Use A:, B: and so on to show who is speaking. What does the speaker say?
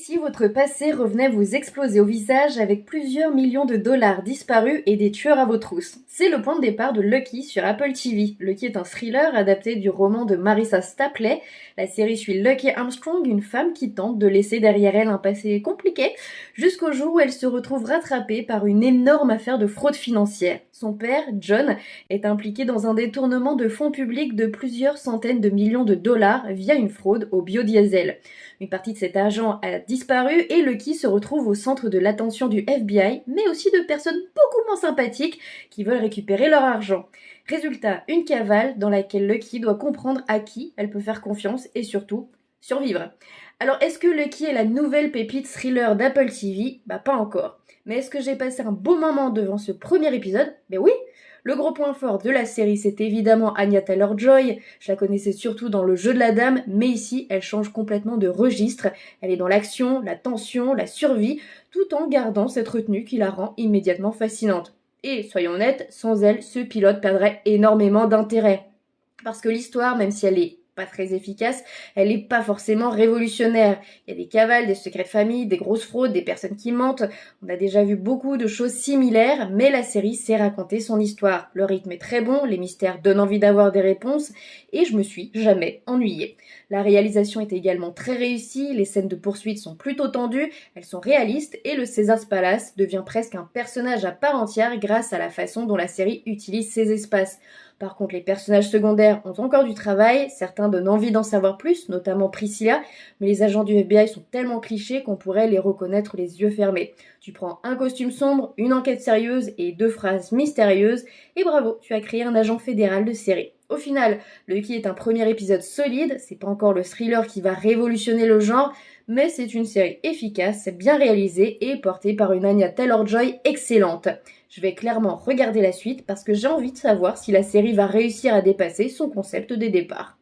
A: si votre passé revenait vous exploser au visage avec plusieurs millions de dollars disparus et des tueurs à vos trousses? C'est le point de départ de Lucky sur Apple TV. Lucky est un thriller adapté du roman de Marissa Stapley. La série suit Lucky Armstrong, une femme qui tente de laisser derrière elle un passé compliqué, jusqu'au jour où elle se retrouve rattrapée par une énorme affaire de fraude financière. Son père, John, est impliqué dans un détournement de fonds publics de plusieurs centaines de millions de dollars via une fraude au biodiesel. Une partie de cet argent a disparu et Lucky se retrouve au centre de l'attention du FBI, mais aussi de personnes beaucoup moins sympathiques qui veulent récupérer leur argent. Résultat, une cavale dans laquelle Lucky doit comprendre à qui elle peut faire confiance et surtout survivre. Alors est-ce que Lucky est la nouvelle pépite thriller d'Apple TV? Bah pas encore. Mais est-ce que j'ai passé un beau moment devant ce premier épisode? Ben oui. Le gros point fort de la série, c'est évidemment Anya Taylor-Joy. Je la connaissais surtout dans Le Jeu de la Dame, mais ici, elle change complètement de registre. Elle est dans l'action, la tension, la survie, tout en gardant cette retenue qui la rend immédiatement fascinante. Et soyons honnêtes, sans elle, ce pilote perdrait énormément d'intérêt. Parce que l'histoire, même si elle est pas très efficace, elle est pas forcément révolutionnaire. Il y a des cavales, des secrets de famille, des grosses fraudes, des personnes qui mentent. On a déjà vu beaucoup de choses similaires, mais la série sait raconter son histoire. Le rythme est très bon, les mystères donnent envie d'avoir des réponses, et je me suis jamais ennuyée. La réalisation est également très réussie, les scènes de poursuite sont plutôt tendues, elles sont réalistes, et le Caesars Palace devient presque un personnage à part entière grâce à la façon dont la série utilise ses espaces. Par contre, les personnages secondaires ont encore du travail, certains donnent envie d'en savoir plus, notamment Priscilla, mais les agents du FBI sont tellement clichés qu'on pourrait les reconnaître les yeux fermés. Tu prends un costume sombre, une enquête sérieuse et 2 phrases mystérieuses, et bravo, tu as créé un agent fédéral de série. Au final, Lucky est un premier épisode solide, c'est pas encore le thriller qui va révolutionner le genre, mais c'est une série efficace, bien réalisée et portée par une Anya Taylor-Joy excellente. Je vais clairement regarder la suite parce que j'ai envie de savoir si la série va réussir à dépasser son concept des départs.